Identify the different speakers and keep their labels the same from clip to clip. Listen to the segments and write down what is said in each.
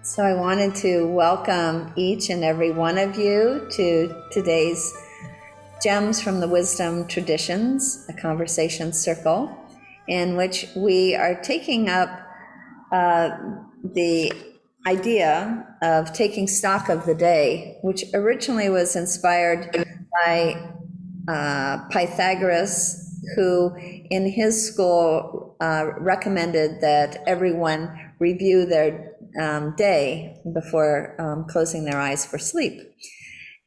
Speaker 1: So I wanted to welcome each and every one of you to today's Gems from the Wisdom Traditions, a conversation circle, in which we are taking up the idea of taking stock of the day, which originally was inspired by Pythagoras, who in his school recommended that everyone review their day before closing their eyes for sleep.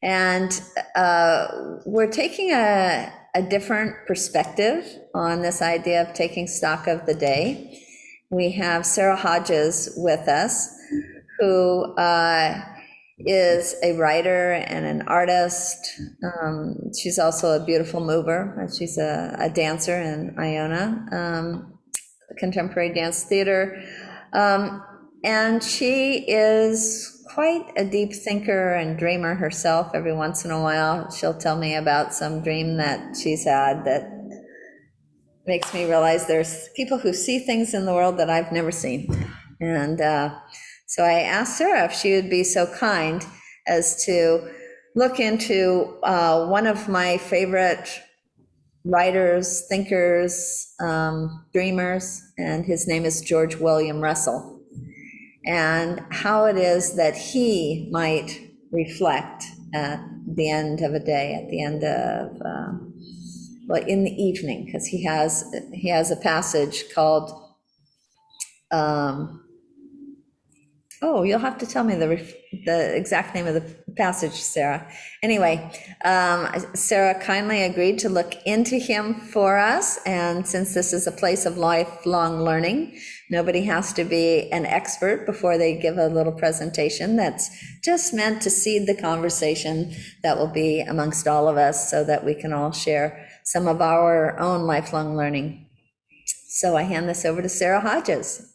Speaker 1: And we're taking a different perspective on this idea of taking stock of the day. We have Sarah Hodges with us, who is a writer and an artist. She's also a beautiful mover. She's a dancer in Iona, contemporary dance theater. And she is quite a deep thinker and dreamer herself. Every once in a while, she'll tell me about some dream that she's had that makes me realize there's people who see things in the world that I've never seen. And so I asked Sarah if she would be so kind as to look into one of my favorite writers, thinkers, dreamers, and his name is George William Russell, and how it is that he might reflect at the end of a day, at the end of, well, in the evening, because he has a passage called, oh, you'll have to tell me the exact name of the passage, Sarah. Anyway, Sarah kindly agreed to look into him for us, and since this is a place of lifelong learning, nobody has to be an expert before they give a little presentation that's just meant to seed the conversation that will be amongst all of us so that we can all share some of our own lifelong learning. So I hand this over to Sarah Hodges.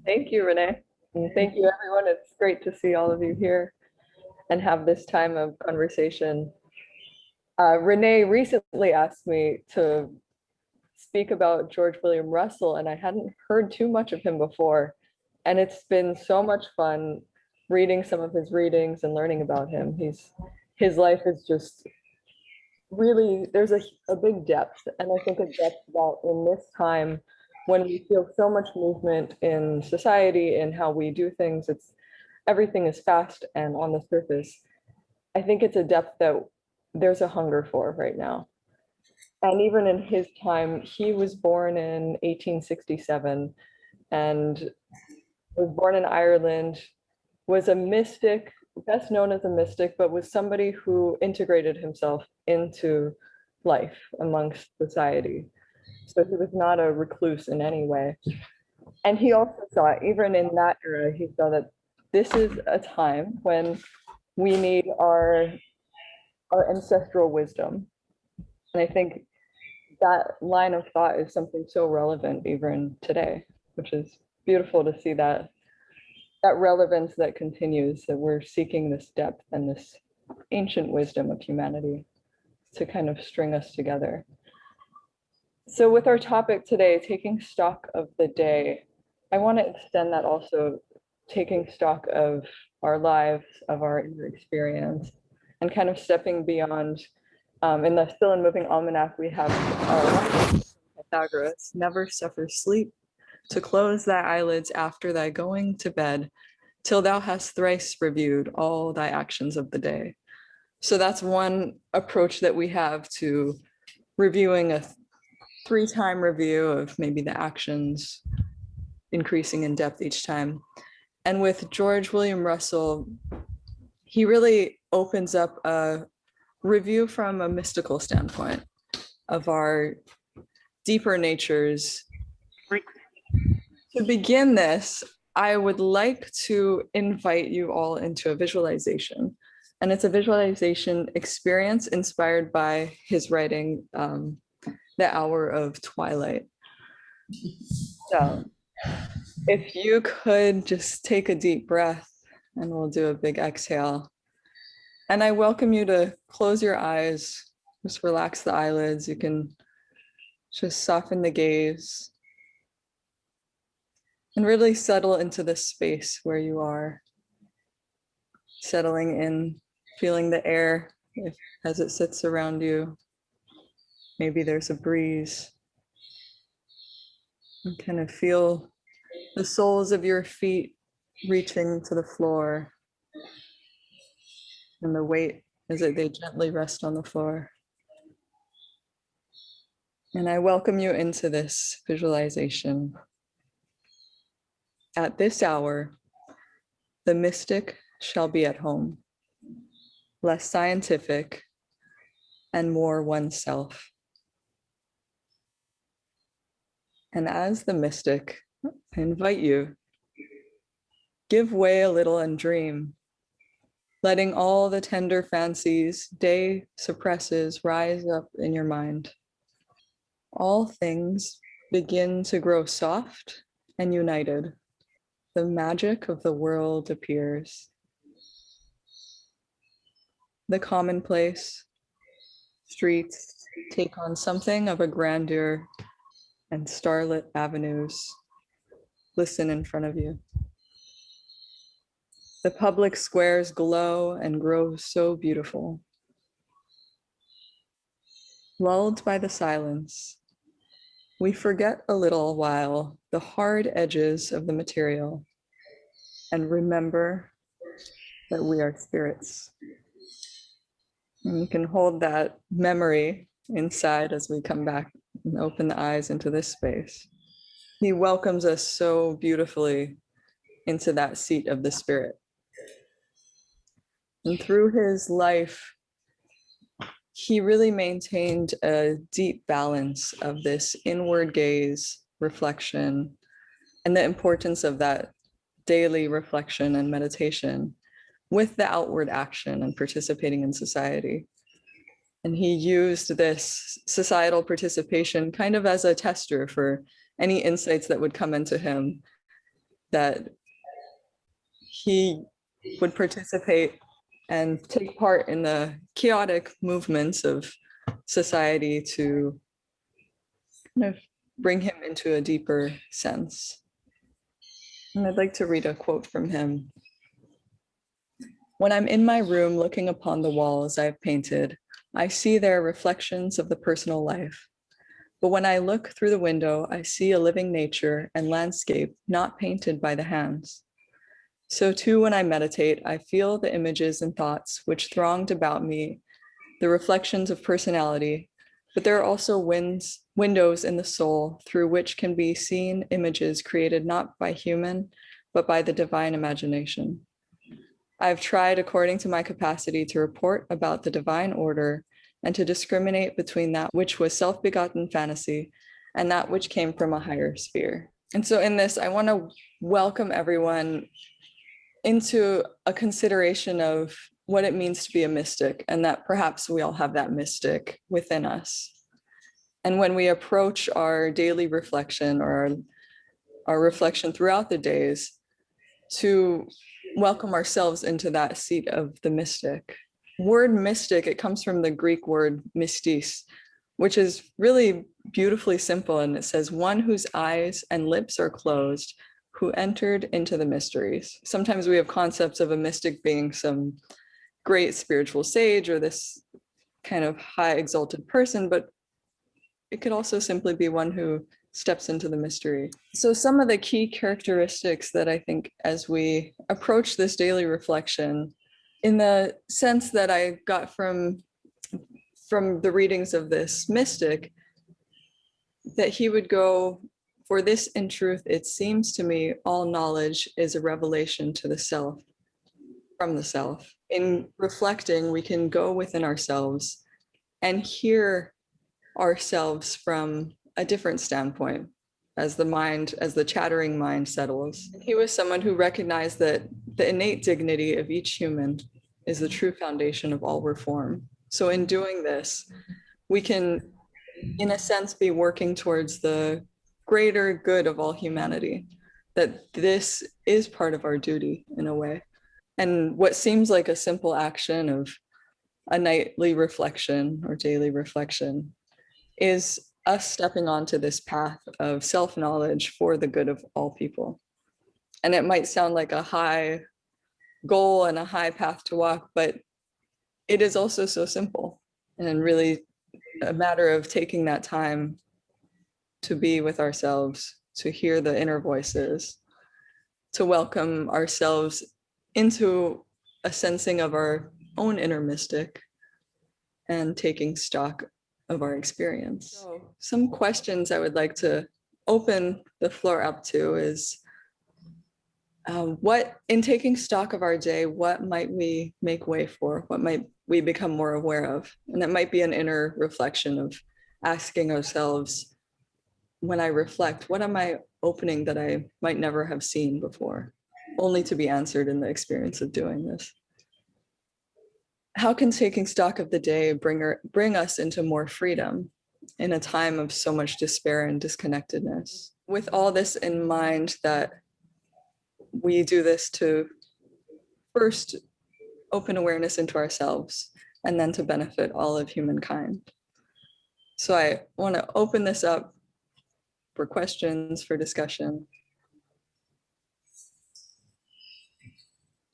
Speaker 2: Thank you, Renee. And thank you, everyone. It's great to see all of you here and have this time of conversation. Renee recently asked me to speak about George William Russell, and I hadn't heard too much of him before. And it's been so much fun reading some of his readings and learning about him. His life is just really, there's a big depth, and I think a depth that in this time when we feel so much movement in society and how we do things, everything is fast and on the surface. I think it's a depth that there's a hunger for right now. And even in his time, he was born in 1867 and was born in Ireland, was a mystic, best known as a mystic, but was somebody who integrated himself into life amongst society. So he was not a recluse in any way. And he also saw, even in that era, he saw that this is a time when we need our ancestral wisdom. And I think that line of thought is something so relevant even today, which is beautiful to see that relevance that continues, that we're seeking this depth and this ancient wisdom of humanity to kind of string us together. So with our topic today, taking stock of the day, I want to extend that also, taking stock of our lives, of our inner experience, and kind of stepping beyond. In the Still and Moving Almanac, we have Pythagoras, never suffer sleep, to close thy eyelids after thy going to bed, till thou hast thrice reviewed all thy actions of the day. So that's one approach that we have to reviewing a 3-time review of maybe the actions, increasing in depth each time. And with George William Russell, he really opens up a review from a mystical standpoint of our deeper natures. To begin this, I would like to invite you all into a visualization. And it's a visualization experience inspired by his writing, The Hour of Twilight. So if you could just take a deep breath, and we'll do a big exhale. And I welcome you to close your eyes, just relax the eyelids. You can just soften the gaze. And really settle into the space where you are, settling in, feeling the air as it sits around you. Maybe there's a breeze. And kind of feel the soles of your feet reaching to the floor and the weight as they gently rest on the floor. And I welcome you into this visualization. At this hour, the mystic shall be at home, less scientific and more oneself. And as the mystic, I invite you, give way a little and dream, letting all the tender fancies day suppresses rise up in your mind. All things begin to grow soft and united. The magic of the world appears. The commonplace streets take on something of a grandeur, and starlit avenues listen in front of you. The public squares glow and grow so beautiful. Lulled by the silence, we forget a little while the hard edges of the material and remember that we are spirits. And you can hold that memory inside as we come back and open the eyes into this space. He welcomes us so beautifully into that seat of the spirit. And through his life, he really maintained a deep balance of this inward gaze, reflection, and the importance of that daily reflection and meditation with the outward action and participating in society. And he used this societal participation kind of as a tester for any insights that would come into him, that he would participate and take part in the chaotic movements of society to kind of bring him into a deeper sense. And I'd like to read a quote from him. When I'm in my room looking upon the walls I've painted, I see there reflections of the personal life. But when I look through the window, I see a living nature and landscape not painted by the hands. So too, when I meditate, I feel the images and thoughts which thronged about me, the reflections of personality, but there are also windows in the soul through which can be seen images created not by human, but by the divine imagination. I've tried according to my capacity to report about the divine order and to discriminate between that which was self-begotten fantasy and that which came from a higher sphere. And so in this, I want to welcome everyone into a consideration of what it means to be a mystic, and that perhaps we all have that mystic within us. And when we approach our daily reflection or our reflection throughout the days, to welcome ourselves into that seat of the mystic. Word mystic, it comes from the Greek word mystis, which is really beautifully simple. And it says, one whose eyes and lips are closed, who entered into the mysteries. Sometimes we have concepts of a mystic being some great spiritual sage or this kind of high exalted person, but it could also simply be one who steps into the mystery. So some of the key characteristics that I think as we approach this daily reflection, in the sense that I got from the readings of this mystic, that he would go, for this in truth, it seems to me, all knowledge is a revelation to the self, from the self. In reflecting, we can go within ourselves and hear ourselves from a different standpoint as the chattering mind settles. He was someone who recognized that the innate dignity of each human is the true foundation of all reform. So in doing this, we can, in a sense, be working towards the greater good of all humanity, that this is part of our duty in a way. And what seems like a simple action of a nightly reflection or daily reflection is us stepping onto this path of self-knowledge for the good of all people. And it might sound like a high goal and a high path to walk, but it is also so simple and really a matter of taking that time to be with ourselves, to hear the inner voices, to welcome ourselves into a sensing of our own inner mystic and taking stock of our experience. So some questions I would like to open the floor up to is, what, in taking stock of our day, what might we make way for? What might we become more aware of? And that might be an inner reflection of asking ourselves, when I reflect, what am I opening that I might never have seen before, only to be answered in the experience of doing this? How can taking stock of the day bring us into more freedom in a time of so much despair and disconnectedness? With all this in mind, that we do this to first open awareness into ourselves and then to benefit all of humankind. So I want to open this up for questions, for discussion.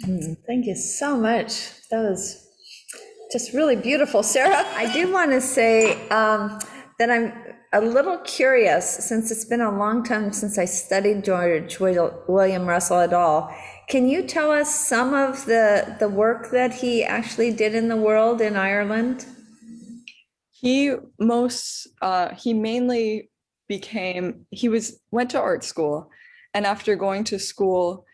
Speaker 1: Thank you so much. That was just really beautiful. Sarah, I do want to say that I'm a little curious, since it's been a long time since I studied George William Russell at all. Can you tell us some of the work that he actually did in the world in Ireland?
Speaker 2: He mainly went to art school, and after going to school,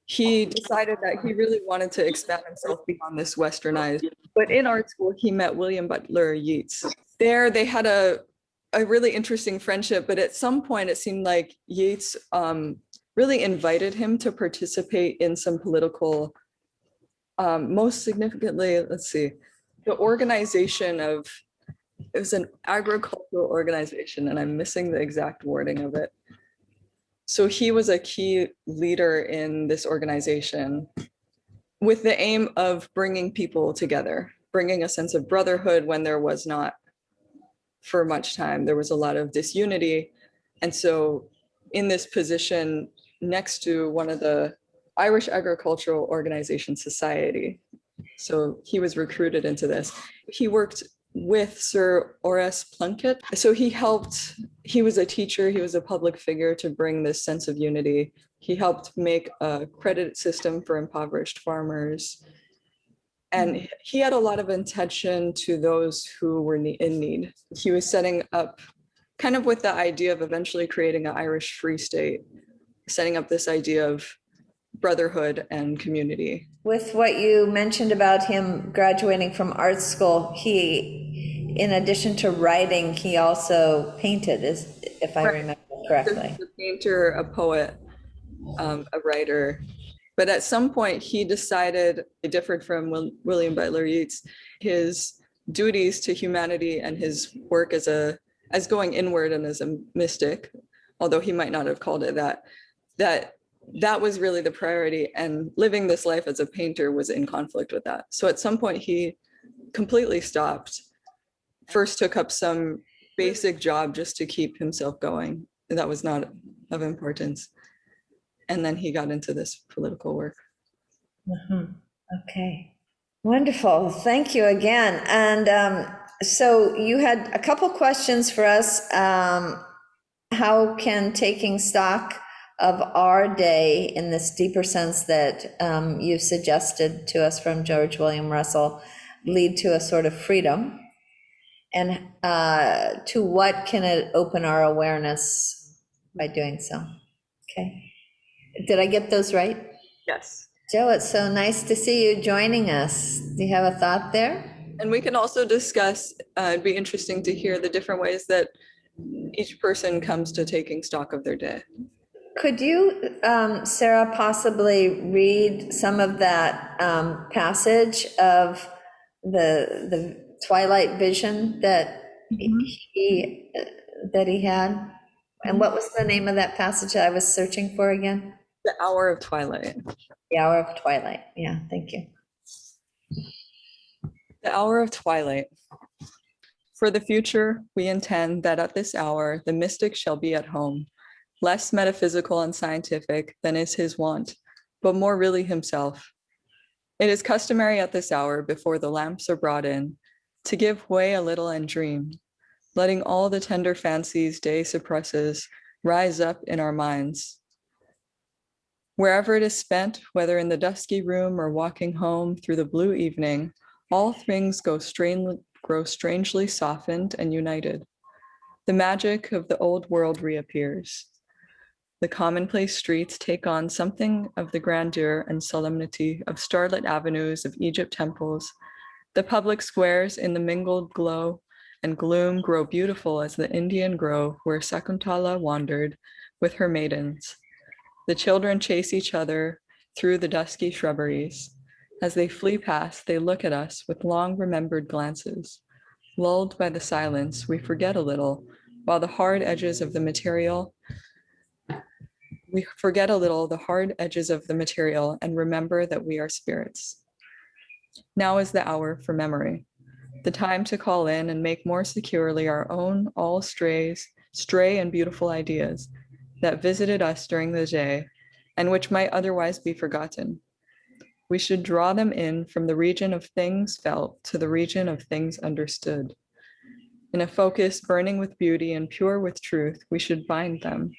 Speaker 2: he decided that he really wanted to expand himself beyond this westernized. But in art school, he met William Butler Yeats. There, they had a really interesting friendship, but at some point, it seemed like Yeats really invited him to participate in some political, most significantly, the organization of, it was an agricultural organization, and I'm missing the exact wording of it. So he was a key leader in this organization with the aim of bringing people together, bringing a sense of brotherhood when there was not for much time. There was a lot of disunity. And so in this position next to one of the Irish Agricultural Organization Society, so he was recruited into this. He worked with Sir Horace Plunkett. So he was a teacher, he was a public figure to bring this sense of unity. He helped make a credit system for impoverished farmers. And he had a lot of attention to those who were in need. He was setting up, kind of with the idea of eventually creating an Irish Free State, setting up this idea of brotherhood and community.
Speaker 1: With what you mentioned about him graduating from art school, he, in addition to writing, he also painted, if I remember correctly.
Speaker 2: A painter, a poet, a writer. But at some point, he decided, it differed from William Butler Yeats, his duties to humanity and his work as going inward and as a mystic, although he might not have called it that was really the priority, and living this life as a painter was in conflict with that. So at some point he completely stopped, first took up some basic job just to keep himself going. That was not of importance. And then he got into this political work.
Speaker 1: Okay, wonderful. Thank you again. And so you had a couple questions for us. How can taking stock of our day in this deeper sense that you've suggested to us from George William Russell lead to a sort of freedom? And to what can it open our awareness by doing so? Okay. Did I get those right?
Speaker 2: Yes.
Speaker 1: Joe, it's so nice to see you joining us. Do you have a thought there?
Speaker 2: And we can also discuss, it'd be interesting to hear the different ways that each person comes to taking stock of their day.
Speaker 1: Could you, Sarah, possibly read some of that passage of the twilight vision that he had? And what was the name of that passage that I was searching for again?
Speaker 2: The Hour of Twilight.
Speaker 1: The Hour of Twilight. Yeah, thank you.
Speaker 2: The Hour of Twilight. For the future, we intend that at this hour, the mystic shall be at home, less metaphysical and scientific than is his wont, but more really himself. It is customary at this hour, before the lamps are brought in, to give way a little and dream, letting all the tender fancies day suppresses rise up in our minds. Wherever it is spent, whether in the dusky room or walking home through the blue evening, all things grow strangely softened and united. The magic of the old world reappears. The commonplace streets take on something of the grandeur and solemnity of starlit avenues of Egypt temples. The public squares in the mingled glow and gloom grow beautiful as the Indian grove where Sakuntala wandered with her maidens. The children chase each other through the dusky shrubberies. As they flee past, they look at us with long remembered glances. Lulled by the silence, we forget a little, while the hard edges of the material and remember that we are spirits. Now is the hour for memory, the time to call in and make more securely our own all stray and beautiful ideas that visited us during the day and which might otherwise be forgotten. We should draw them in from the region of things felt to the region of things understood. In a focus burning with beauty and pure with truth, we should bind them.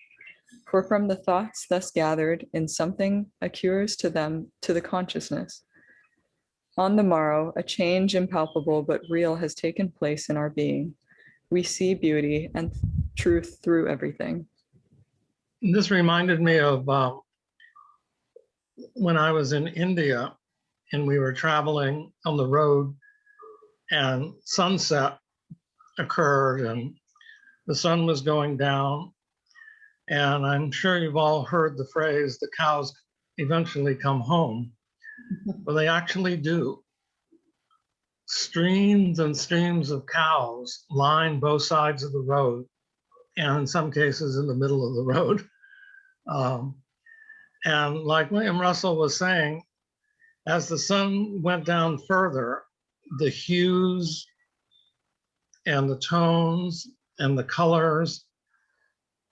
Speaker 2: For from the thoughts thus gathered in something occurs to them to the consciousness. On the morrow, a change impalpable but real has taken place in our being. We see beauty and truth through everything.
Speaker 3: This reminded me of when I was in India and we were traveling on the road and sunset occurred and the sun was going down. And I'm sure you've all heard the phrase, the cows eventually come home. Well, they actually do. Streams and streams of cows line both sides of the road, and in some cases in the middle of the road. And like William Russell was saying, as the sun went down further, the hues and the tones and the colors,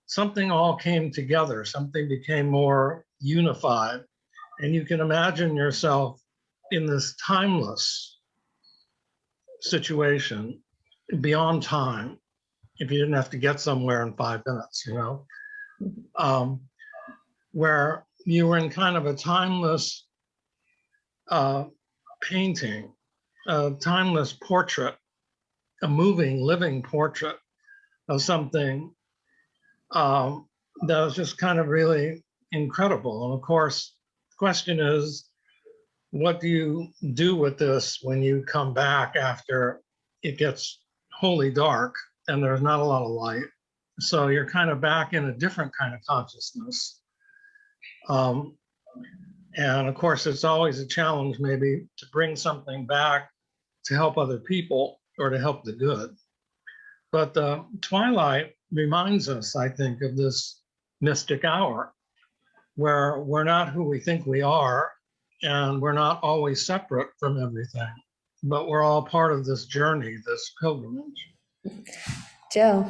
Speaker 3: something all came together, something became more unified. And you can imagine yourself in this timeless situation beyond time, if you didn't have to get somewhere in 5 minutes, where you were in kind of a timeless painting, a timeless portrait, a moving, living portrait of something that was just kind of really incredible. And of course, the question is, what do you do with this when you come back after it gets wholly dark and there's not a lot of light? So you're kind of back in a different kind of consciousness. And of course, it's always a challenge maybe to bring something back to help other people or to help the good. But the twilight reminds us, I think, of this mystic hour where we're not who we think we are, and we're not always separate from everything, but we're all part of this journey, this pilgrimage.
Speaker 1: Joe.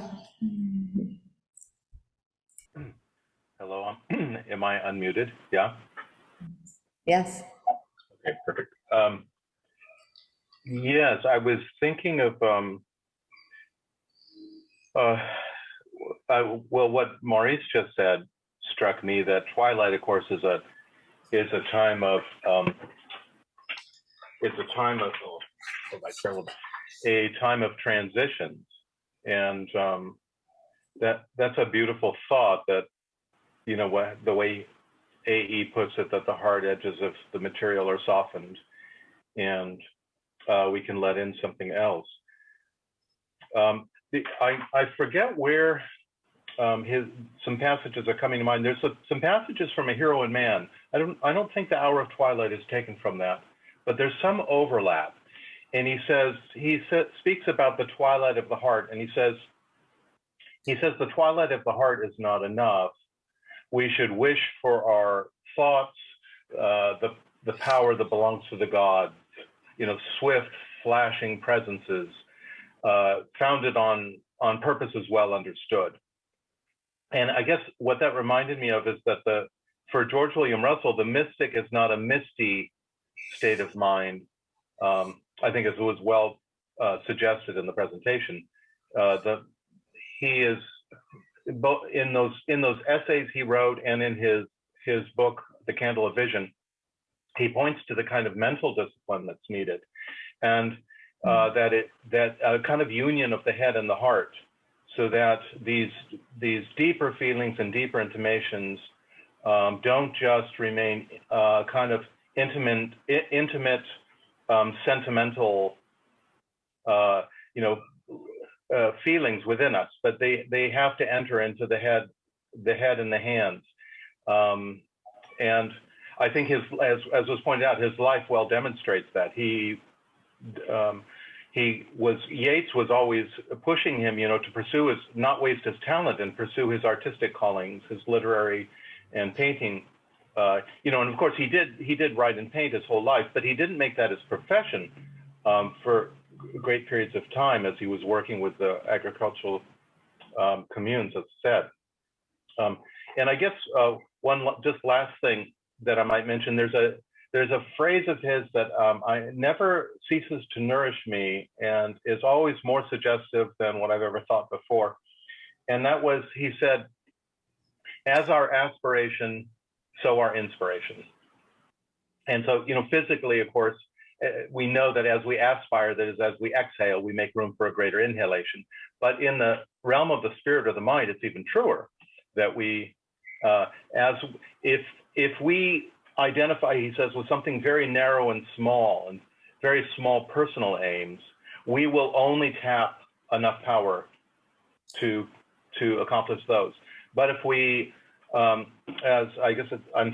Speaker 4: Hello, am I unmuted? Yeah?
Speaker 1: Yes.
Speaker 4: Okay, perfect. Yes, I was thinking of, well, what Maurice just said struck me, that twilight, of course, is a time of, oh, my terrible, a time of transitions. And that's a beautiful thought, that, the way AE puts it, that the hard edges of the material are softened and we can let in something else. I forget where some passages are coming to mind. There's some passages from A Hero in Man. I don't think the Hour of Twilight is taken from that, but there's some overlap. And he speaks about the twilight of the heart, and he says the twilight of the heart is not enough. We should wish for our thoughts, the power that belongs to the gods, swift, flashing presences, founded on purposes well understood. And I guess what that reminded me of is that for George William Russell, the mystic is not a misty state of mind. I think as was well suggested in the presentation, he is both in those essays he wrote and in his book, The Candle of Vision, he points to the kind of mental discipline that's needed, and that a kind of union of the head and the heart, so that these deeper feelings and deeper intimations don't just remain kind of intimate, sentimental, feelings within us, but they have to enter into the head and the hands. And I think as was pointed out, his life well demonstrates that. Yeats was always pushing him, to pursue not waste his talent and pursue his artistic callings, his literary and painting. And of course he did write and paint his whole life, but he didn't make that his profession for great periods of time as he was working with the agricultural communes, as said. And I guess one just last thing that I might mention, there's a phrase of his that never ceases to nourish me and is always more suggestive than what I've ever thought before. And that was, he said, as our aspiration, so our inspiration. And so, physically, of course, we know that as we aspire, that is, as we exhale, we make room for a greater inhalation. But in the realm of the spirit or the mind, it's even truer that we, if we identify, he says, with something very narrow and very small personal aims, we will only tap enough power to accomplish those. But if we, I'm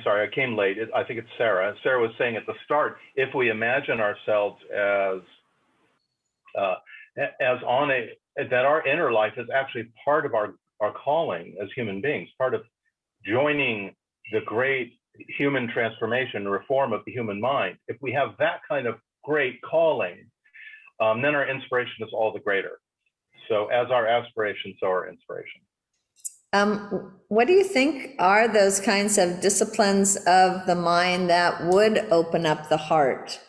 Speaker 4: sorry, I came late. I think it's Sarah. Sarah was saying at the start, if we imagine ourselves that our inner life is actually part of our calling as human beings, part of joining the great human transformation, reform of the human mind. If we have that kind of great calling, then our inspiration is all the greater. So as our aspiration, so our inspiration.
Speaker 1: What do you think are those kinds of disciplines of the mind that would open up the heart,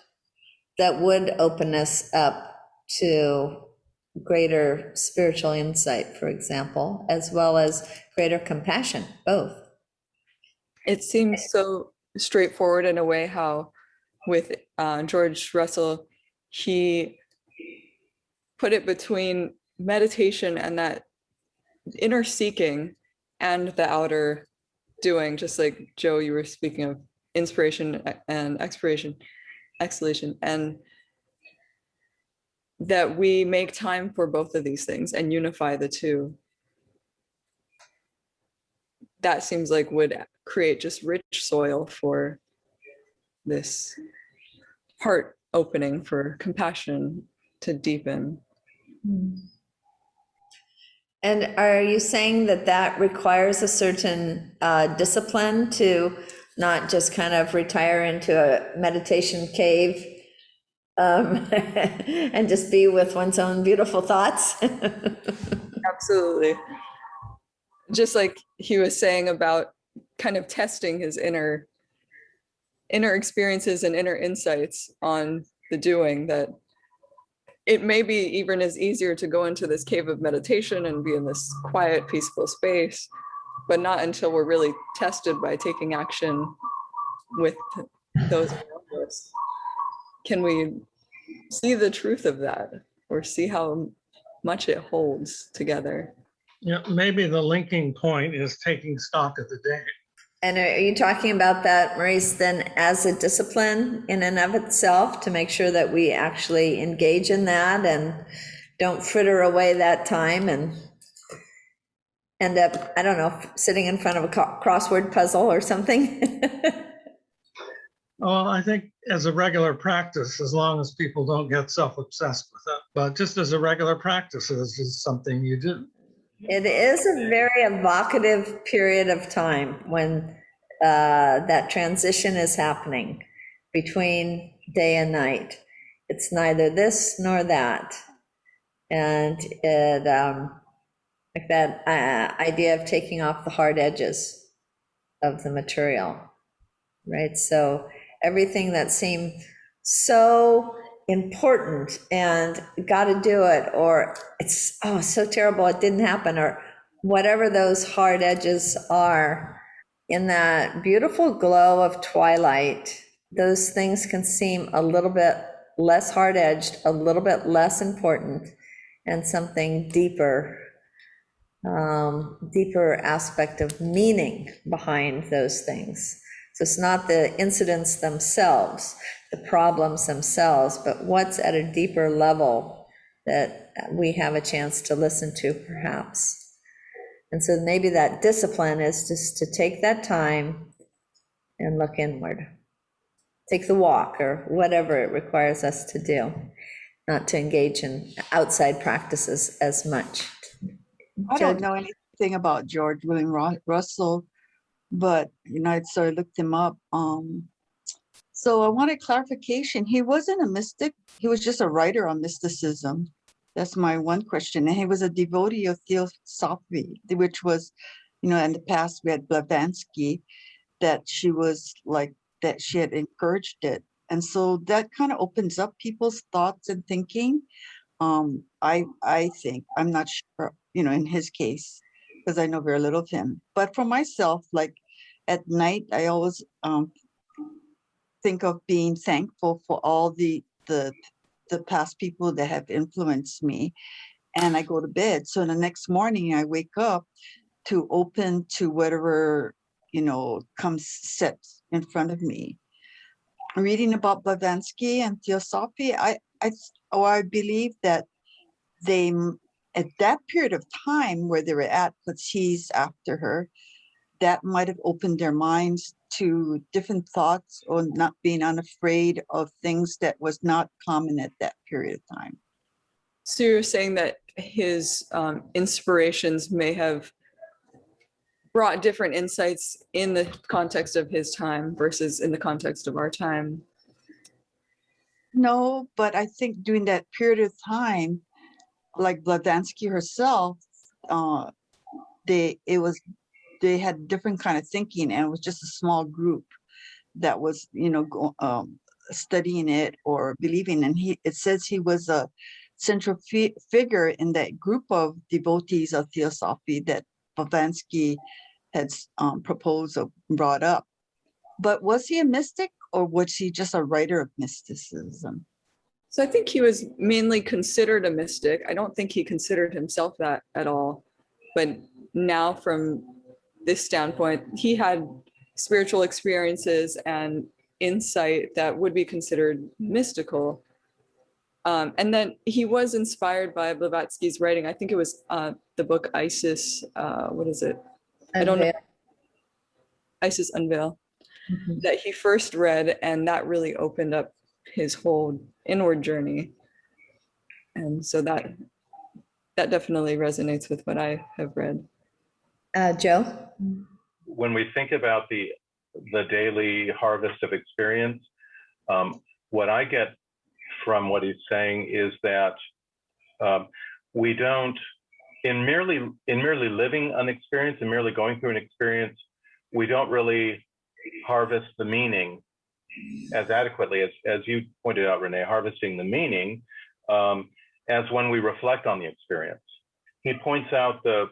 Speaker 1: that would open us up to greater spiritual insight, for example, as well as greater compassion, both?
Speaker 2: It seems so straightforward in a way how with George Russell, he put it between meditation and that inner seeking and the outer doing, just like Joe, you were speaking of inspiration and exhalation, and that we make time for both of these things and unify the two. That seems like would create just rich soil for this heart opening for compassion to deepen.
Speaker 1: And are you saying that requires a certain discipline to not just kind of retire into a meditation cave and just be with one's own beautiful thoughts?
Speaker 2: Absolutely. Just like he was saying about kind of testing his inner experiences and inner insights on the doing, that it may be even as easier to go into this cave of meditation and be in this quiet, peaceful space, but not until we're really tested by taking action with those around us can we see the truth of that or see how much it holds together.
Speaker 3: Yeah, maybe the linking point is taking stock of the day.
Speaker 1: And are you talking about that, Maurice, then as a discipline in and of itself to make sure that we actually engage in that and don't fritter away that time and end up, I don't know, sitting in front of a crossword puzzle or something?
Speaker 3: Well, I think as a regular practice, as long as people don't get self-obsessed with it, but just as a regular practice, it's just something you do.
Speaker 1: It is a very evocative period of time when that transition is happening between day and night. It's neither this nor that. And like that idea of taking off the hard edges of the material, right? So everything that seemed so important and got to do it, or it's, oh, so terrible it didn't happen, or whatever those hard edges are, in that beautiful glow of twilight, those things can seem a little bit less hard-edged, a little bit less important, and something deeper, deeper aspect of meaning behind those things. So it's not the incidents themselves, the problems themselves, but what's at a deeper level that we have a chance to listen to, perhaps. And so maybe that discipline is just to take that time and look inward. Take the walk, or whatever it requires us to do, not to engage in outside practices as much.
Speaker 5: I don't know anything about George William Russell, but I sort of looked him up. So I wanted clarification. He wasn't a mystic. He was just a writer on mysticism. That's my one question. And he was a devotee of theosophy, which was, in the past we had Blavatsky, that she was like, that she had encouraged it. And so that kind of opens up people's thoughts and thinking. I think, I'm not sure, in his case, because I know very little of him. But for myself, like at night, I always think of being thankful for all the past people that have influenced me, and I go to bed. So the next morning I wake up to open to whatever, comes set in front of me. Reading about Blavatsky and theosophy, I believe that they, at that period of time where they were at, because he's after her, that might have opened their minds to different thoughts, or not being unafraid of things that was not common at that period of time.
Speaker 2: So you're saying that his inspirations may have brought different insights in the context of his time versus in the context of our time?
Speaker 5: No, but I think during that period of time, like Blavatsky herself, they had different kind of thinking, and it was just a small group that was, studying it or believing. And it says he was a central figure in that group of devotees of theosophy that Blavatsky had proposed or brought up. But was he a mystic, or was he just a writer of mysticism?
Speaker 2: So I think he was mainly considered a mystic. I don't think he considered himself that at all. But now, from this standpoint, he had spiritual experiences and insight that would be considered mystical. And then he was inspired by Blavatsky's writing. I think it was the book Isis, what is it? I don't know. Isis Unveil, that he first read, and that really opened up his whole inward journey. And so that definitely resonates with what I have read.
Speaker 1: Joe?
Speaker 4: When we think about the daily harvest of experience, what I get from what he's saying is that we don't, in merely living an experience and merely going through an experience, we don't really harvest the meaning as adequately as you pointed out, Renee, harvesting the meaning as when we reflect on the experience. He points out the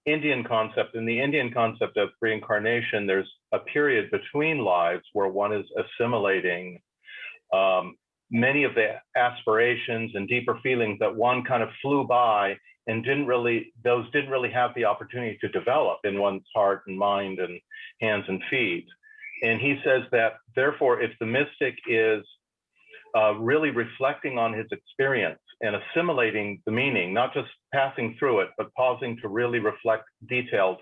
Speaker 4: Indian concept. In the Indian concept of reincarnation, there's a period between lives where one is assimilating many of the aspirations and deeper feelings that one kind of flew by and didn't really have the opportunity to develop in one's heart and mind and hands and feet. And he says that, therefore, if the mystic is really reflecting on his experience and assimilating the meaning, not just passing through it, but pausing to really reflect detailed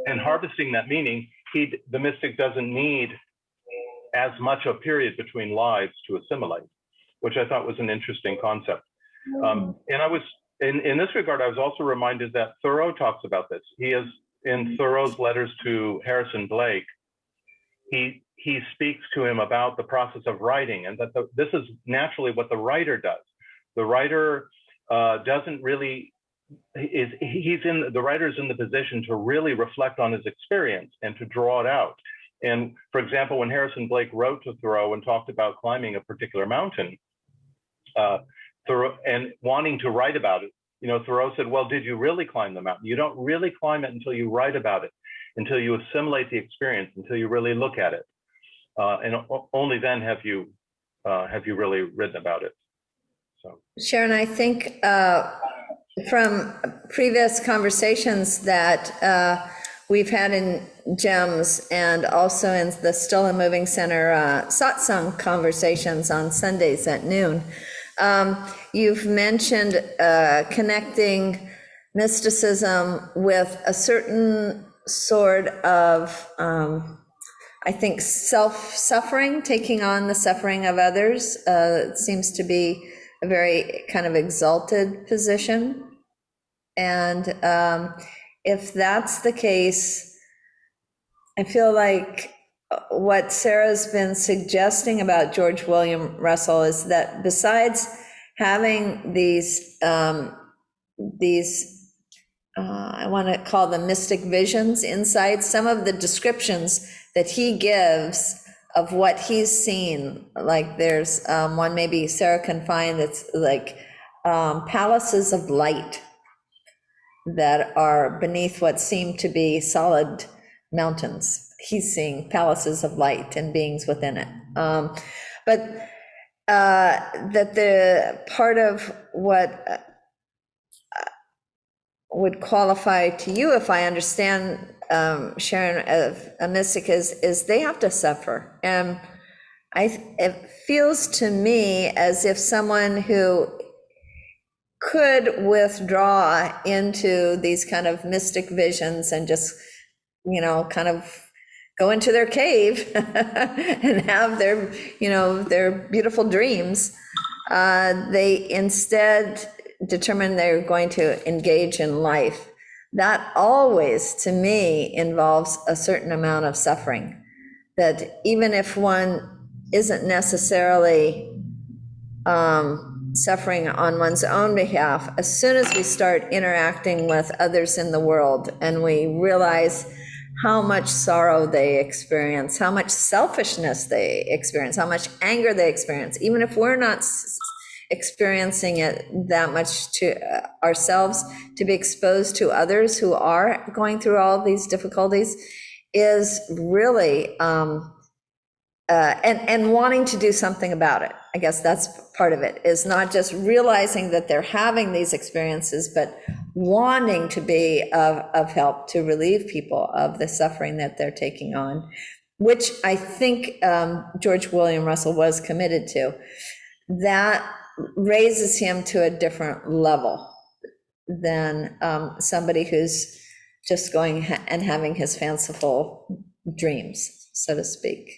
Speaker 4: and harvesting that meaning, the mystic doesn't need as much a period between lives to assimilate, which I thought was an interesting concept. And I was, in this regard, I was also reminded that Thoreau talks about this. He is, in Thoreau's letters to Harrison Blake, he speaks to him about the process of writing, and that this is naturally what the writer does. The writer doesn't really the writer's in the position to really reflect on his experience and to draw it out. And for example, when Harrison Blake wrote to Thoreau and talked about climbing a particular mountain, Thoreau, and wanting to write about it, Thoreau said, well, did you really climb the mountain? You don't really climb it until you write about it, until you assimilate the experience, until you really look at it. And only then have you really written about it. So,
Speaker 1: Sharon, I think from previous conversations that we've had in GEMS and also in the Still and Moving Center satsang conversations on Sundays at noon, you've mentioned connecting mysticism with a certain sort of, I think, self-suffering, taking on the suffering of others. It seems to be a very kind of exalted position. And if that's the case, I feel like what Sarah's been suggesting about George William Russell is that besides having these I want to call them mystic visions, insights, some of the descriptions that he gives of what he's seen, like there's one maybe Sarah can find that's like palaces of light that are beneath what seem to be solid mountains. He's seeing palaces of light and beings within it. But that the part of what would qualify to you, if I understand Sharon, a mystic is they have to suffer. And it feels to me as if someone who could withdraw into these kind of mystic visions and just, kind of go into their cave and have their, their beautiful dreams. They instead determine they're going to engage in life. That always, to me, involves a certain amount of suffering. That even if one isn't necessarily suffering on one's own behalf, as soon as we start interacting with others in the world and we realize how much sorrow they experience, how much selfishness they experience, how much anger they experience, even if we're not experiencing it that much to ourselves, to be exposed to others who are going through all these difficulties is really, and wanting to do something about it. I guess that's part of it, is not just realizing that they're having these experiences, but wanting to be of help to relieve people of the suffering that they're taking on, which I think George William Russell was committed to. That raises him to a different level than somebody who's just going and having his fanciful dreams, so to speak,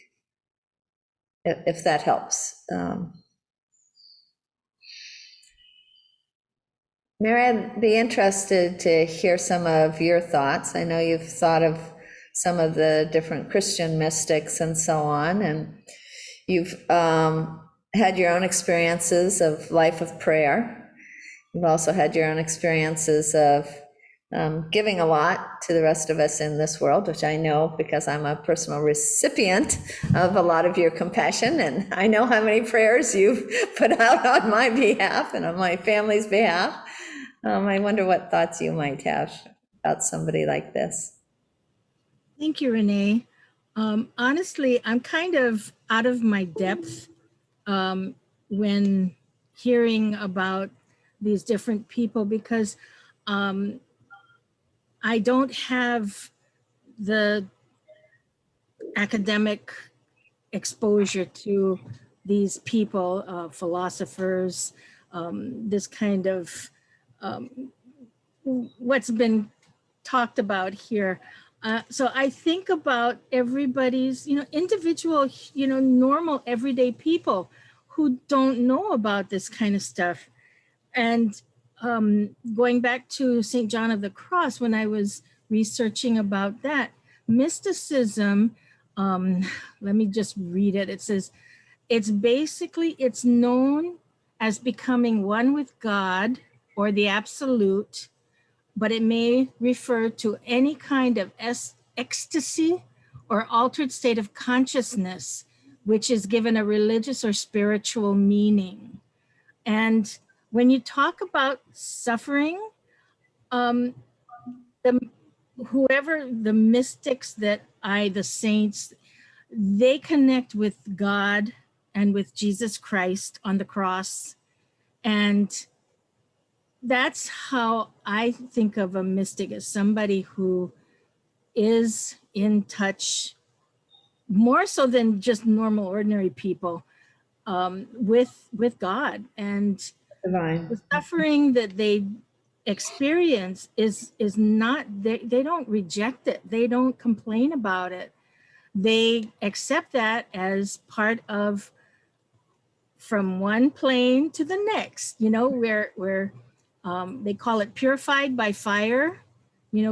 Speaker 1: if that helps. Mary, I'd be interested to hear some of your thoughts. I know you've thought of some of the different Christian mystics and so on, and you've had your own experiences of life of prayer. You've also had your own experiences of giving a lot to the rest of us in this world, which I know because I'm a personal recipient of a lot of your compassion, and I know how many prayers you've put out on my behalf and on my family's behalf. I wonder what thoughts you might have about somebody like this.
Speaker 6: Thank you, Renee. Honestly, I'm kind of out of my depth when hearing about these different people, because I don't have the academic exposure to these people, philosophers, this kind of what's been talked about here. So I think about everybody's, individual, normal everyday people who don't know about this kind of stuff. And going back to St. John of the Cross, when I was researching about that, mysticism, let me just read it. It says, it's known as becoming one with God or the absolute but it may refer to any kind of ecstasy or altered state of consciousness, which is given a religious or spiritual meaning. And when you talk about suffering, the whoever the mystics the saints, they connect with God and with Jesus Christ on the cross. And that's how I think of a mystic, as somebody who is in touch more so than just normal, ordinary people, with God. And
Speaker 1: Divine.
Speaker 6: the suffering that they experience is not, they don't reject it. They don't complain about it. They accept that as part of, from one plane to the next, where they call it purified by fire.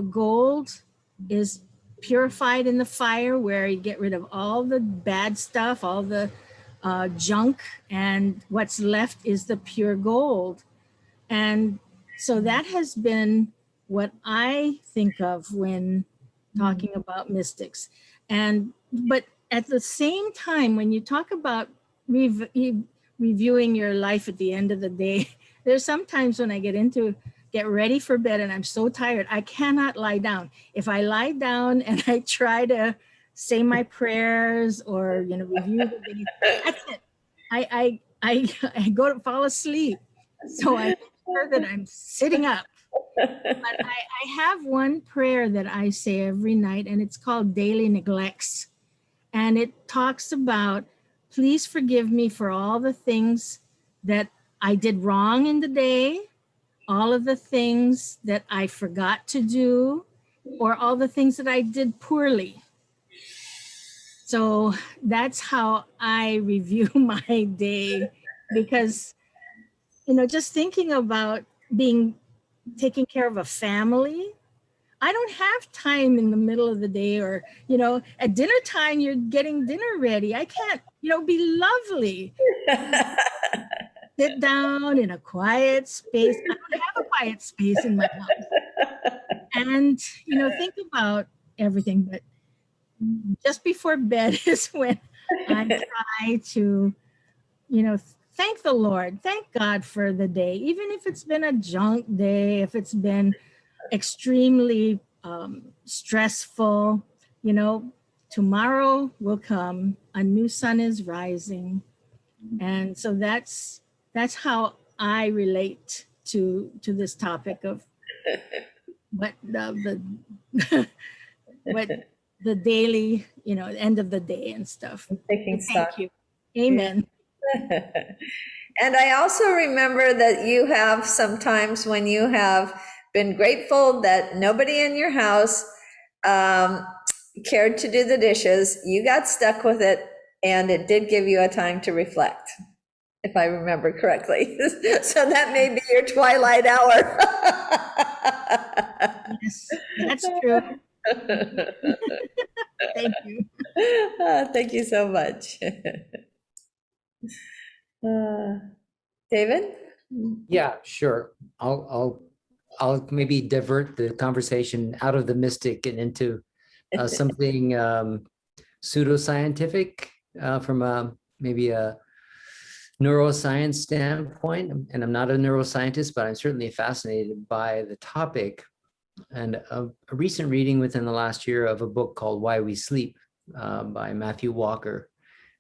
Speaker 6: Gold is purified in the fire, where you get rid of all the bad stuff, all the junk, and what's left is the pure gold. And so that has been what I think of when talking about mystics. But at the same time, when you talk about reviewing your life at the end of the day, there's sometimes when I get ready for bed and I'm so tired, I cannot lie down. If I lie down and I try to say my prayers or review the day, that's it. I go to fall asleep. So I make sure that I'm sitting up. But I have one prayer that I say every night, and it's called Daily Neglects. And it talks about, please forgive me for all the things that I did wrong in the day, all of the things that I forgot to do, or all the things that I did poorly. So that's how I review my day, because, just thinking about taking care of a family, I don't have time in the middle of the day, or, at dinner time, you're getting dinner ready. I can't, be lovely. Sit down in a quiet space. I don't have a quiet space in my house. And, think about everything. But just before bed is when I try to, thank the Lord, thank God for the day, even if it's been a junk day, if it's been extremely stressful, tomorrow will come, a new sun is rising. And so that's how I relate to this topic of what what the daily, end of the day and stuff.
Speaker 1: Taking stock.
Speaker 6: Thank you. Amen.
Speaker 1: And I also remember that you have sometimes when you have been grateful that nobody in your house cared to do the dishes, you got stuck with it, and it did give you a time to reflect, if I remember correctly. So that may be your twilight hour.
Speaker 6: Yes, that's true. Thank you.
Speaker 1: Thank you so much. David?
Speaker 7: Yeah, sure. I'll maybe divert the conversation out of the mystic and into something pseudoscientific from maybe a neuroscience standpoint. And I'm not a neuroscientist, but I'm certainly fascinated by the topic. And a recent reading within the last year of a book called Why We Sleep by Matthew Walker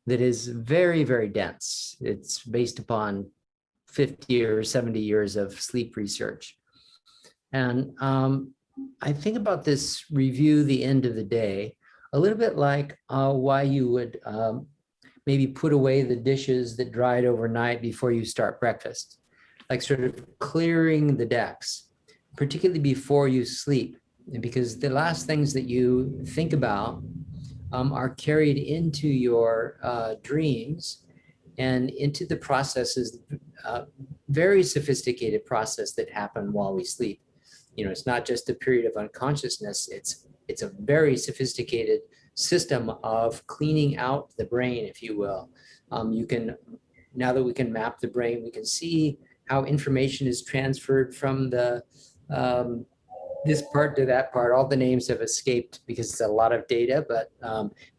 Speaker 7: that is very, very dense. It's based upon 50 or 70 years of sleep research. And I think about this review, the end of the day, a little bit like why you would maybe put away the dishes that dried overnight before you start breakfast, like sort of clearing the decks, particularly before you sleep, because the last things that you think about are carried into your dreams and into the processes, very sophisticated process that happen while we sleep. It's not just a period of unconsciousness, it's a very sophisticated system of cleaning out the brain, if you will. Now that we can map the brain, we can see how information is transferred from the this part to that part. All the names have escaped because it's a lot of data, but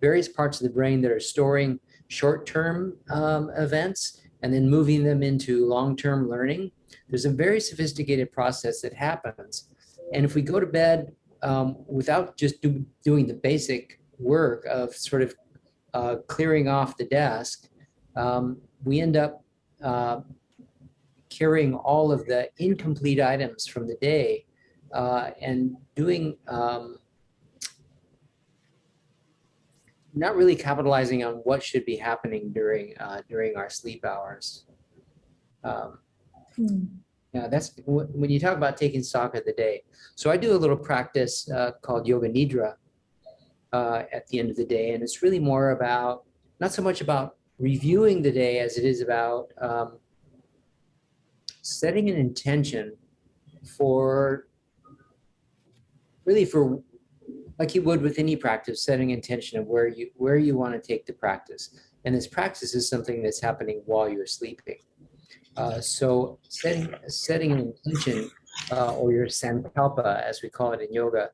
Speaker 7: various parts of the brain that are storing short-term events and then moving them into long-term learning. There's a very sophisticated process that happens. And if we go to bed without just doing the basic work of sort of clearing off the desk, we end up carrying all of the incomplete items from the day and doing, not really capitalizing on what should be happening during our sleep hours. Yeah, that's when you talk about taking stock of the day. So I do a little practice called Yoga Nidra at the end of the day. And it's really more about, not so much about reviewing the day as it is about setting an intention for, really for, like you would with any practice, setting intention of where you want to take the practice. And this practice is something that's happening while you're sleeping. So setting an intention, or your sankalpa, as we call it in yoga,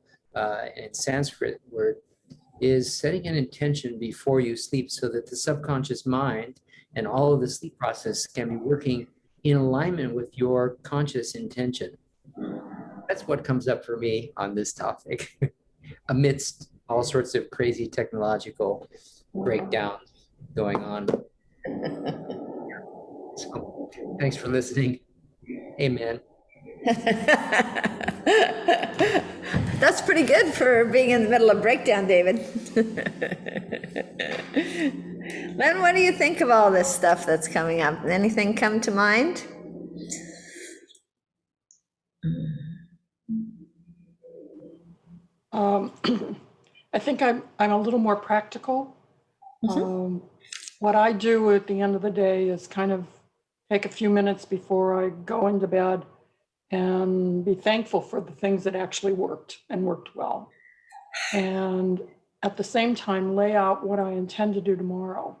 Speaker 7: in Sanskrit word, is setting an intention before you sleep so that the subconscious mind and all of the sleep process can be working in alignment with your conscious intention. That's what comes up for me on this topic, amidst all sorts of crazy technological breakdowns going on. So, thanks for listening. Amen.
Speaker 1: That's pretty good for being in the middle of breakdown, David. Len, what do you think of all this stuff that's coming up? Anything come to mind?
Speaker 8: I think I'm a little more practical. What I do at the end of the day is kind of take a few minutes before I go into bed and be thankful for the things that actually worked and worked well. And at the same time, lay out what I intend to do tomorrow,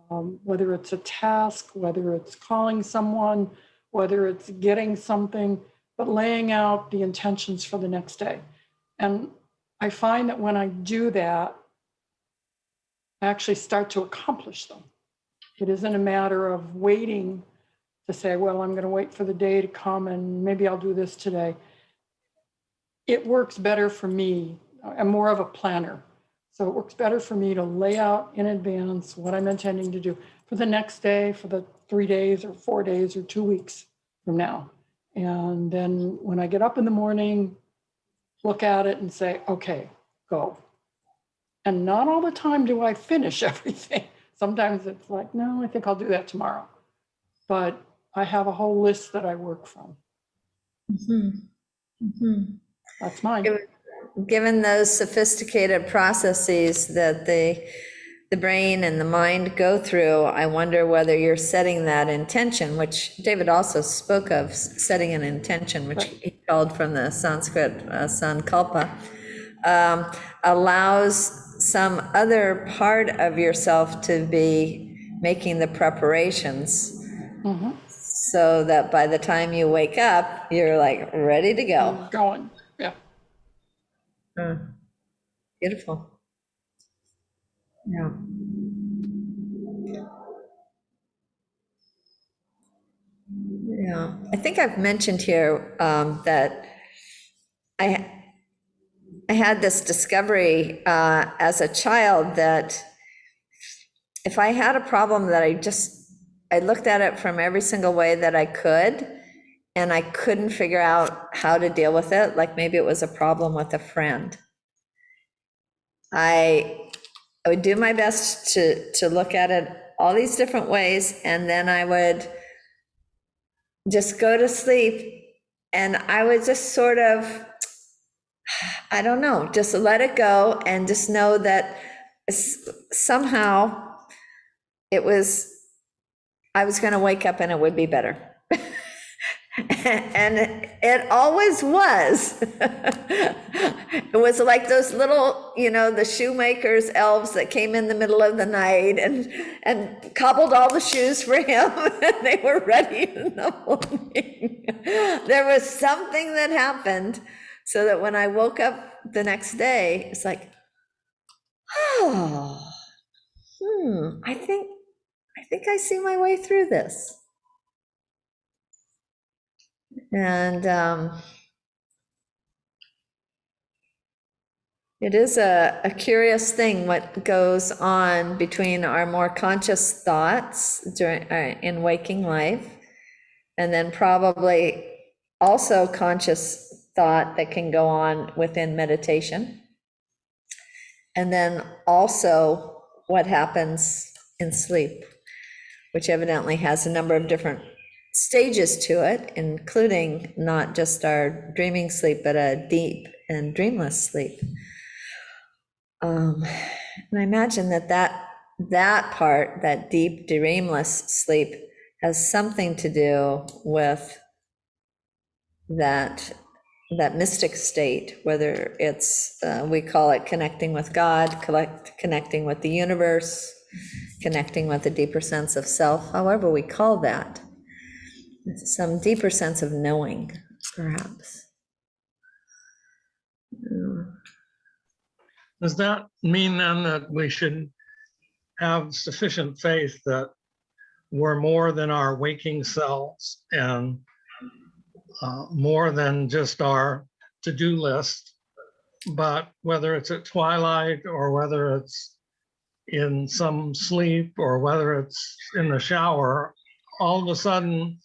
Speaker 8: whether it's a task, whether it's calling someone, whether it's getting something, but laying out the intentions for the next day. And I find that when I do that, I actually start to accomplish them. It isn't a matter of waiting to say, well, I'm going to wait for the day to come and maybe I'll do this today. It works better for me. I'm more of a planner. So it works better for me to lay out in advance what I'm intending to do for the next day, for the 3 days or 4 days or 2 weeks from now. And then when I get up in the morning, look at it and say, okay, go. And not all the time do I finish everything. Sometimes it's like, no, I think I'll do that tomorrow. But I have a whole list that I work from. That's mine.
Speaker 1: Given those sophisticated processes that the brain and the mind go through, I wonder whether you're setting that intention, which David also spoke of, setting an intention, which he called from the Sanskrit sankalpa, allows some other part of yourself to be making the preparations so that by the time you wake up, you're like ready to go.
Speaker 8: Going, yeah.
Speaker 1: Beautiful. Yeah. Yeah, I think I've mentioned here that I had this discovery as a child that if I had a problem that I looked at it from every single way that I could, and I couldn't figure out how to deal with it, like maybe it was a problem with a friend. I would do my best to look at it all these different ways, and then I would just go to sleep, and I would just sort of, I don't know, just let it go and just know that somehow I was going to wake up and it would be better. And it always was. It was like those little, the shoemaker's elves that came in the middle of the night and cobbled all the shoes for him, and they were ready in the morning. There was something that happened So that when I woke up the next day, it's like, oh, I think I see my way through this. And it is a curious thing what goes on between our more conscious thoughts during in waking life, and then probably also conscious thought that can go on within meditation. And then also what happens in sleep, which evidently has a number of different stages to it, including not just our dreaming sleep, but a deep and dreamless sleep. And I imagine that part, that deep dreamless sleep, has something to do with that mystic state, whether it's, we call it connecting with God, connecting with the universe, connecting with a deeper sense of self, however we call that. Some deeper sense of knowing, perhaps.
Speaker 3: Does that mean then that we should have sufficient faith that we're more than our waking selves and more than just our to-do list, but whether it's at twilight or whether it's in some sleep or whether it's in the shower, all of a sudden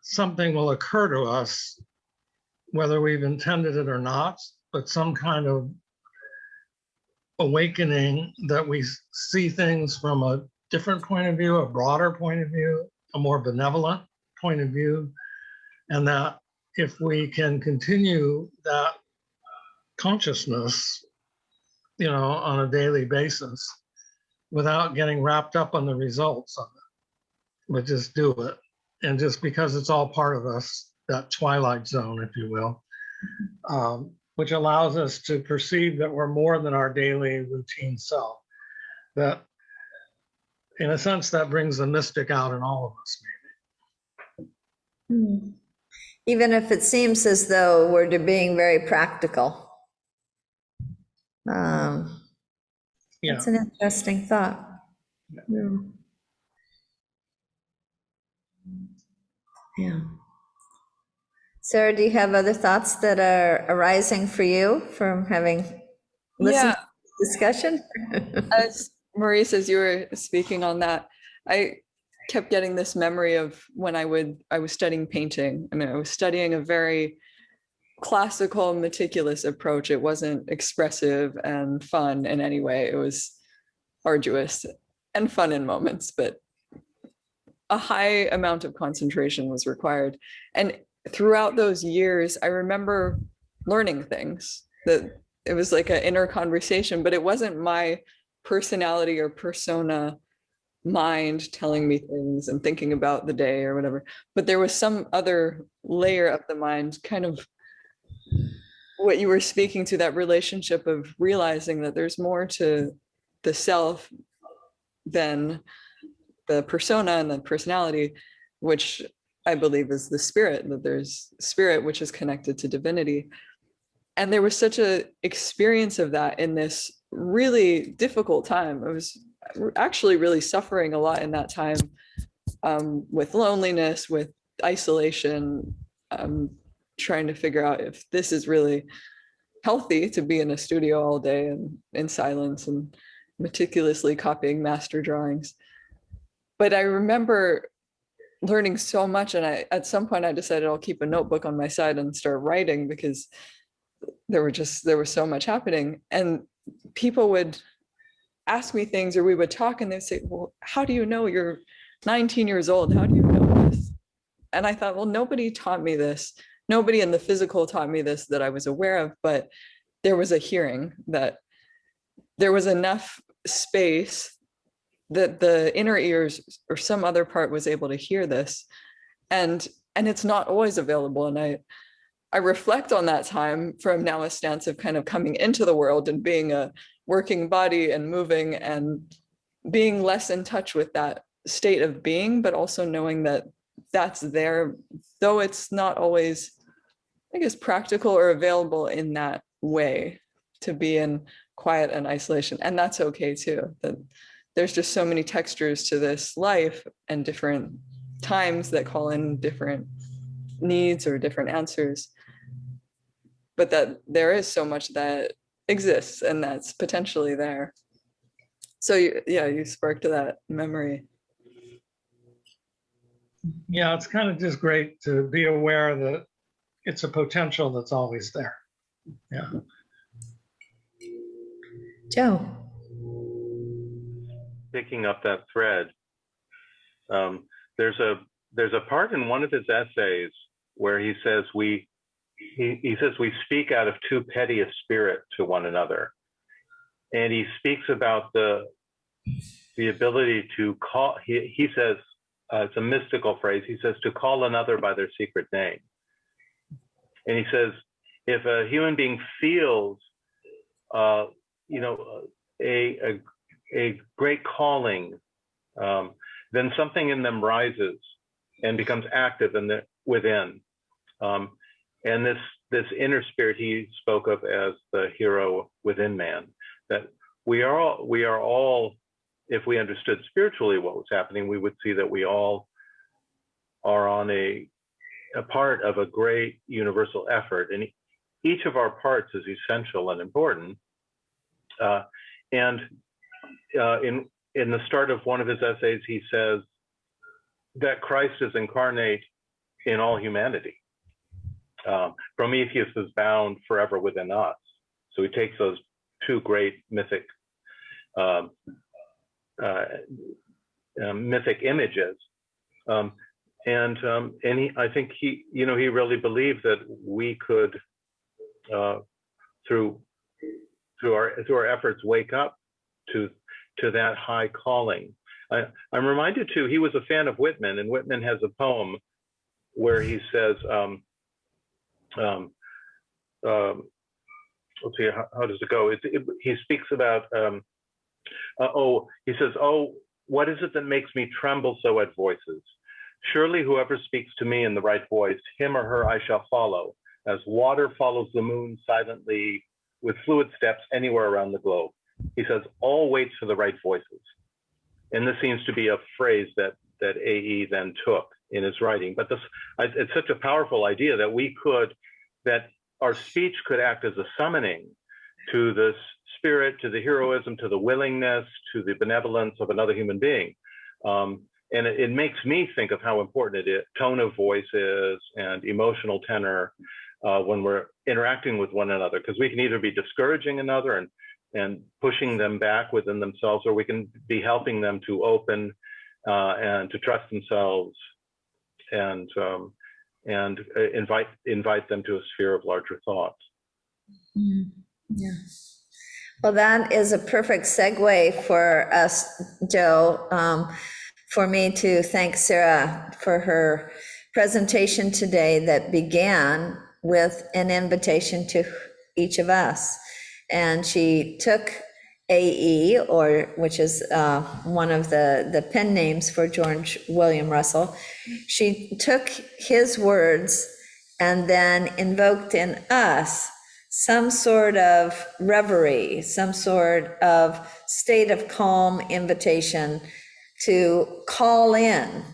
Speaker 3: something will occur to us, whether we've intended it or not, but some kind of awakening that we see things from a different point of view, a broader point of view, a more benevolent point of view, and that if we can continue that consciousness, on a daily basis without getting wrapped up on the results of it, but just do it. And just because it's all part of us, that twilight zone, if you will, which allows us to perceive that we're more than our daily routine self. That, in a sense, that brings the mystic out in all of us, maybe.
Speaker 1: Even if it seems as though we're being very practical. That's an interesting thought. Yeah. Sarah, do you have other thoughts that are arising for you from having listened to the discussion?
Speaker 2: As Maurice, as you were speaking on that, I kept getting this memory of when I was studying painting. I mean, I was studying a very classical, meticulous approach. It wasn't expressive and fun in any way. It was arduous and fun in moments, but a high amount of concentration was required. And throughout those years, I remember learning things that it was like an inner conversation, but it wasn't my personality or persona mind telling me things and thinking about the day or whatever, but there was some other layer of the mind, kind of what you were speaking to, that relationship of realizing that there's more to the self than the persona and the personality, which I believe is the spirit, that there's spirit which is connected to divinity. And there was such an experience of that in this really difficult time. I was actually really suffering a lot in that time, with loneliness, with isolation, trying to figure out if this is really healthy to be in a studio all day and in silence and meticulously copying master drawings. But I remember learning so much, and at some point I decided I'll keep a notebook on my side and start writing, because there was so much happening. And people would ask me things, or we would talk, and they'd say, well, how do you know? You're 19 years old. How do you know this? And I thought, well, nobody taught me this. Nobody in the physical taught me this that I was aware of, but there was a hearing, that there was enough space that the inner ears or some other part was able to hear this. And it's not always available. And I reflect on that time from now a stance of kind of coming into the world and being a working body and moving and being less in touch with that state of being, but also knowing that that's there, though it's not always I guess, practical or available in that way, to be in quiet and isolation. And that's okay too. That there's just so many textures to this life and different times that call in different needs or different answers. But that there is so much that exists and that's potentially there. So you sparked that memory.
Speaker 3: Yeah, it's kind of just great to be aware that it's a potential that's always there. Yeah.
Speaker 1: Joe.
Speaker 4: Picking up that thread, there's a part in one of his essays where he says he says we speak out of too petty a spirit to one another, and he speaks about the ability to call. He says it's a mystical phrase. He says to call another by their secret name, and he says if a human being feels, a great calling, then something in them rises and becomes active within. And this inner spirit he spoke of as the hero within man, that we are all, if we understood spiritually what was happening, we would see that we all are on a part of a great universal effort, and each of our parts is essential and important. And in the start of one of his essays, he says that Christ is incarnate in all humanity. Prometheus is bound forever within us. So he takes those two great mythic images, and I think he really believed that we could, through our efforts, wake up to that high calling. I'm reminded too, he was a fan of Whitman, and Whitman has a poem where he says, let's see, how does it go? He speaks about, he says, "Oh, what is it that makes me tremble so at voices? Surely whoever speaks to me in the right voice, him or her I shall follow, as water follows the moon silently with fluid steps anywhere around the globe." He says, all waits for the right voices. And this seems to be a phrase that A.E. then took in his writing. But it's such a powerful idea that our speech could act as a summoning to the spirit, to the heroism, to the willingness, to the benevolence of another human being. And it makes me think of how important tone of voice is, and emotional tenor when we're interacting with one another, because we can either be discouraging another and pushing them back within themselves, or we can be helping them to open and to trust themselves, and invite them to a sphere of larger thought.
Speaker 1: Yeah. Well, that is a perfect segue for us, Joe, for me to thank Sarah for her presentation today that began with an invitation to each of us. And she took A.E., which is one of the pen names for George William Russell. She took his words and then invoked in us some sort of reverie, some sort of state of calm invitation to call in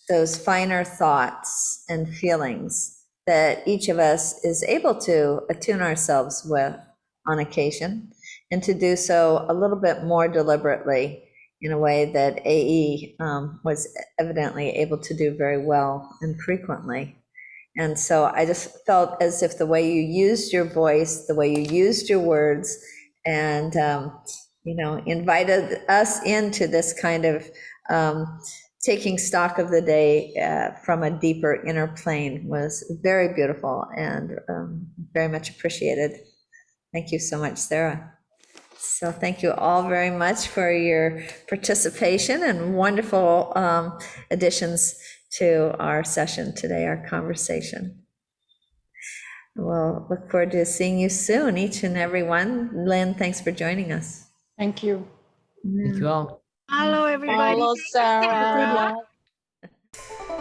Speaker 1: those finer thoughts and feelings that each of us is able to attune ourselves with on occasion, and to do so a little bit more deliberately in a way that A.E. Was evidently able to do very well and frequently. And so I just felt as if the way you used your voice, the way you used your words, and invited us into this kind of taking stock of the day from a deeper inner plane was very beautiful and very much appreciated. Thank you so much, Sarah. So thank you all very much for your participation and wonderful additions to our session today, our conversation. We'll look forward to seeing you soon, each and every one. Lynn, thanks for joining us.
Speaker 8: Thank you.
Speaker 7: Thank you all.
Speaker 6: Hello, everybody.
Speaker 5: Hello, Sarah.
Speaker 8: Good luck.